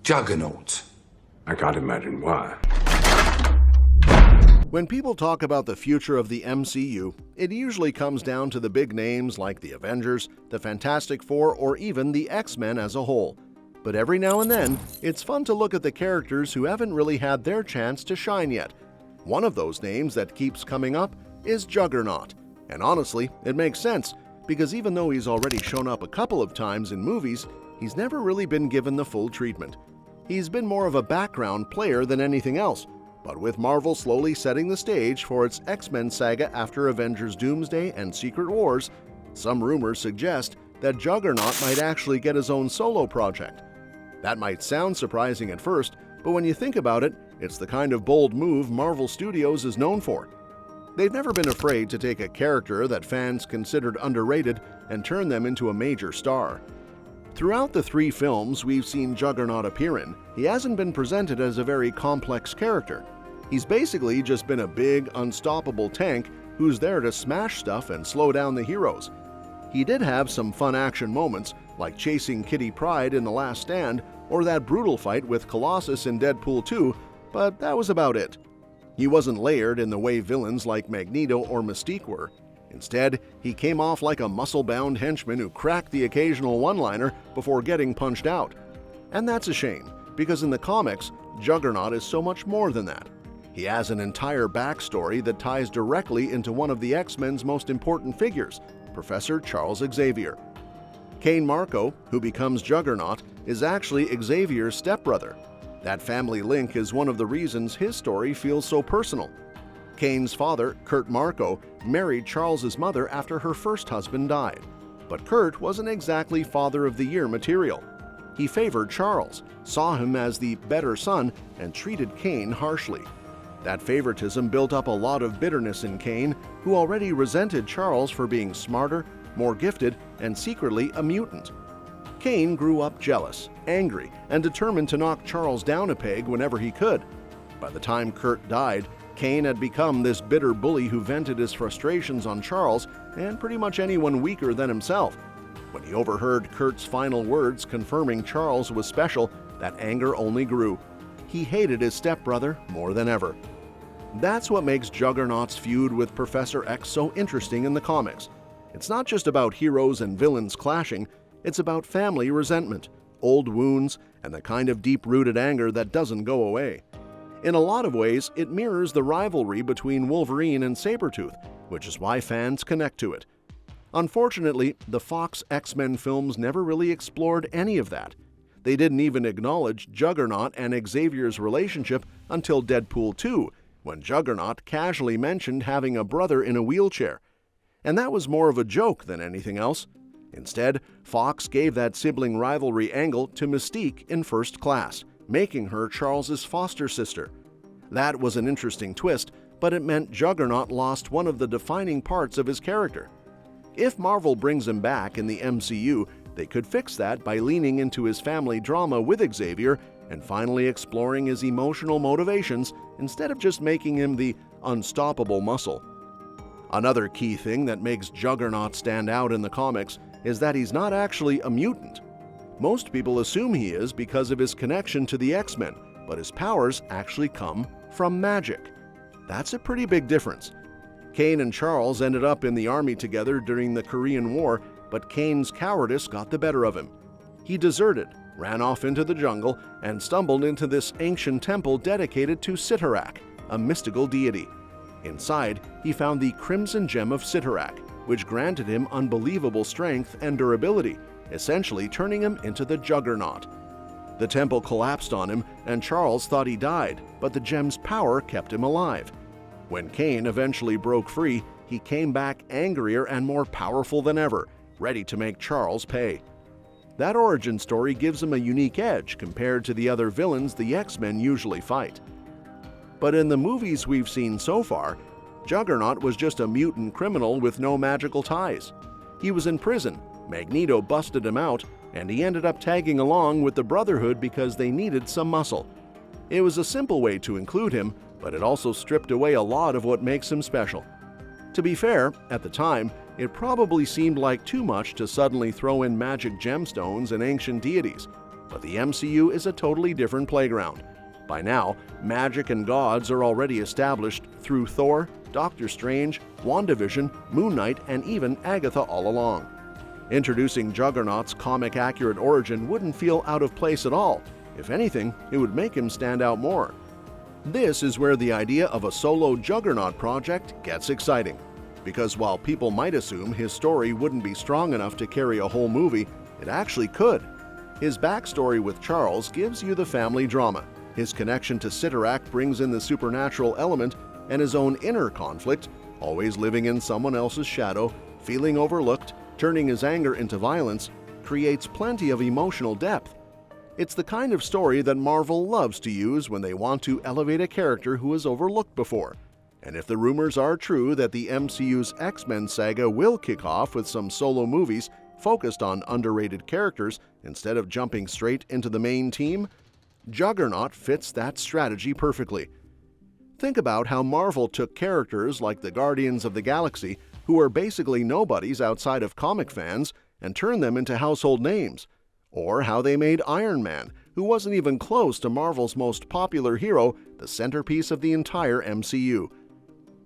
Juggernaut. I can't imagine why. When people talk about the future of the MCU, it usually comes down to the big names like the Avengers, the Fantastic Four, or even the X-Men as a whole. But every now and then, it's fun to look at the characters who haven't really had their chance to shine yet. One of those names that keeps coming up is Juggernaut. And honestly, it makes sense, because even though he's already shown up a couple of times in movies, he's never really been given the full treatment. He's been more of a background player than anything else, but with Marvel slowly setting the stage for its X-Men saga after Avengers Doomsday and Secret Wars, some rumors suggest that Juggernaut might actually get his own solo project. That might sound surprising at first, but when you think about it, it's the kind of bold move Marvel Studios is known for. They've never been afraid to take a character that fans considered underrated and turn them into a major star. Throughout the 3 films we've seen Juggernaut appear in, he hasn't been presented as a very complex character. He's basically just been a big, unstoppable tank who's there to smash stuff and slow down the heroes. He did have some fun action moments, like chasing Kitty Pryde in The Last Stand or that brutal fight with Colossus in Deadpool 2, but that was about it. He wasn't layered in the way villains like Magneto or Mystique were. Instead, he came off like a muscle-bound henchman who cracked the occasional one-liner before getting punched out. And that's a shame, because in the comics, Juggernaut is so much more than that. He has an entire backstory that ties directly into one of the X-Men's most important figures, Professor Charles Xavier. Cain Marko, who becomes Juggernaut, is actually Xavier's stepbrother. That family link is one of the reasons his story feels so personal. Cain's father, Kurt Marko, married Charles's mother after her first husband died. But Kurt wasn't exactly Father of the Year material. He favored Charles, saw him as the better son, and treated Cain harshly. That favoritism built up a lot of bitterness in Cain, who already resented Charles for being smarter, more gifted, and secretly a mutant. Cain grew up jealous, angry, and determined to knock Charles down a peg whenever he could. By the time Kurt died, Cain had become this bitter bully who vented his frustrations on Charles and pretty much anyone weaker than himself. When he overheard Kurt's final words confirming Charles was special, that anger only grew. He hated his stepbrother more than ever. That's what makes Juggernaut's feud with Professor X so interesting in the comics. It's not just about heroes and villains clashing, it's about family resentment, old wounds, and the kind of deep-rooted anger that doesn't go away. In a lot of ways, it mirrors the rivalry between Wolverine and Sabretooth, which is why fans connect to it. Unfortunately, the Fox X-Men films never really explored any of that. They didn't even acknowledge Juggernaut and Xavier's relationship until Deadpool 2, when Juggernaut casually mentioned having a brother in a wheelchair. And that was more of a joke than anything else. Instead, Fox gave that sibling rivalry angle to Mystique in First Class, making her Charles's foster sister. That was an interesting twist, but it meant Juggernaut lost one of the defining parts of his character. If Marvel brings him back in the MCU, they could fix that by leaning into his family drama with Xavier and finally exploring his emotional motivations instead of just making him the unstoppable muscle. Another key thing that makes Juggernaut stand out in the comics is that he's not actually a mutant. Most people assume he is because of his connection to the X-Men, but his powers actually come from magic. That's a pretty big difference. Cain and Charles ended up in the army together during the Korean War, but Cain's cowardice got the better of him. He deserted, ran off into the jungle, and stumbled into this ancient temple dedicated to Cyttorak, a mystical deity. Inside, he found the Crimson Gem of Cyttorak, which granted him unbelievable strength and durability, essentially turning him into the Juggernaut. The temple collapsed on him, and Charles thought he died, but the gem's power kept him alive. When Cain eventually broke free, he came back angrier and more powerful than ever, ready to make Charles pay. That origin story gives him a unique edge compared to the other villains the X-Men usually fight. But in the movies we've seen so far, Juggernaut was just a mutant criminal with no magical ties. He was in prison, Magneto busted him out, and he ended up tagging along with the Brotherhood because they needed some muscle. It was a simple way to include him, but it also stripped away a lot of what makes him special. To be fair, at the time, it probably seemed like too much to suddenly throw in magic gemstones and ancient deities, but the MCU is a totally different playground. By now, magic and gods are already established through Thor, Doctor Strange, WandaVision, Moon Knight, and even Agatha all along. Introducing Juggernaut's comic-accurate origin wouldn't feel out of place at all. If anything, it would make him stand out more. This is where the idea of a solo Juggernaut project gets exciting. Because while people might assume his story wouldn't be strong enough to carry a whole movie, it actually could. His backstory with Charles gives you the family drama. His connection to Cyttorak brings in the supernatural element, and his own inner conflict, always living in someone else's shadow, feeling overlooked, turning his anger into violence, creates plenty of emotional depth. It's the kind of story that Marvel loves to use when they want to elevate a character who was overlooked before. And if the rumors are true that the MCU's X-Men saga will kick off with some solo movies focused on underrated characters instead of jumping straight into the main team, Juggernaut fits that strategy perfectly. Think about how Marvel took characters like the Guardians of the Galaxy, who are basically nobodies outside of comic fans, and turned them into household names. Or how they made Iron Man, who wasn't even close to Marvel's most popular hero, the centerpiece of the entire MCU.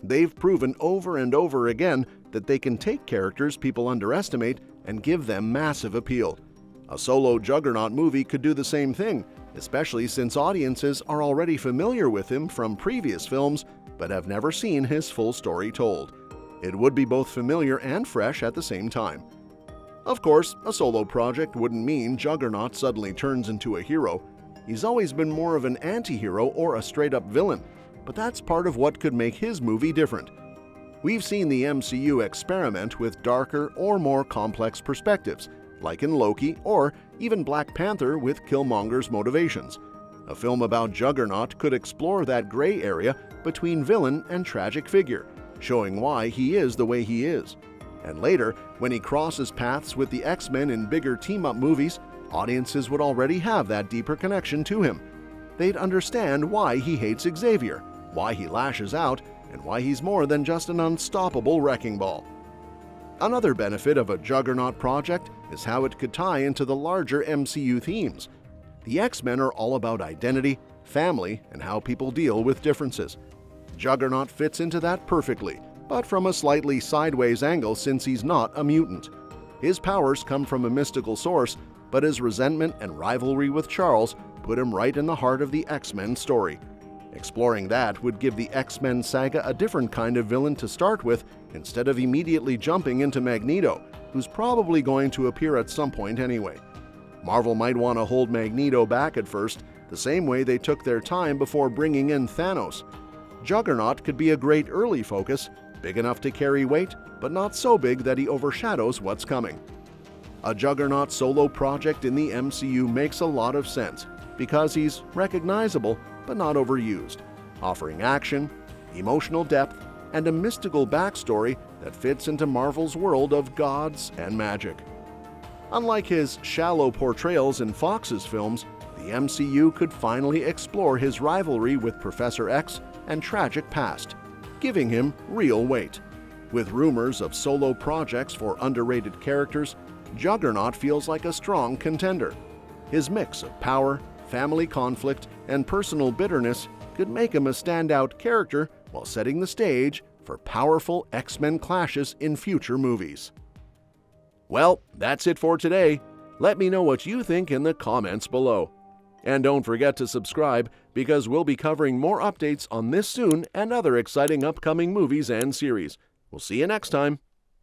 They've proven over and over again that they can take characters people underestimate and give them massive appeal. A solo Juggernaut movie could do the same thing, especially since audiences are already familiar with him from previous films but have never seen his full story told. It would be both familiar and fresh at the same time. Of course, a solo project wouldn't mean Juggernaut suddenly turns into a hero. He's always been more of an anti-hero or a straight-up villain, but that's part of what could make his movie different. We've seen the MCU experiment with darker or more complex perspectives, like in Loki or even Black Panther with Killmonger's motivations. A film about Juggernaut could explore that gray area between villain and tragic figure, showing why he is the way he is. And later, when he crosses paths with the X-Men in bigger team-up movies, audiences would already have that deeper connection to him. They'd understand why he hates Xavier, why he lashes out, and why he's more than just an unstoppable wrecking ball. Another benefit of a Juggernaut project is how it could tie into the larger MCU themes. The X-Men are all about identity, family, and how people deal with differences. Juggernaut fits into that perfectly, but from a slightly sideways angle since he's not a mutant. His powers come from a mystical source, but his resentment and rivalry with Charles put him right in the heart of the X-Men story. Exploring that would give the X-Men saga a different kind of villain to start with instead of immediately jumping into Magneto, who's probably going to appear at some point anyway. Marvel might want to hold Magneto back at first, the same way they took their time before bringing in Thanos. Juggernaut could be a great early focus, big enough to carry weight, but not so big that he overshadows what's coming. A Juggernaut solo project in the MCU makes a lot of sense because he's recognizable but not overused, offering action, emotional depth, and a mystical backstory that fits into Marvel's world of gods and magic. Unlike his shallow portrayals in Fox's films, the MCU could finally explore his rivalry with Professor X and tragic past, giving him real weight. With rumors of solo projects for underrated characters, Juggernaut feels like a strong contender. His mix of power, family conflict, and personal bitterness could make him a standout character while setting the stage for powerful X-Men clashes in future movies. Well, that's it for today. Let me know what you think in the comments below. And don't forget to subscribe because we'll be covering more updates on this soon and other exciting upcoming movies and series. We'll see you next time.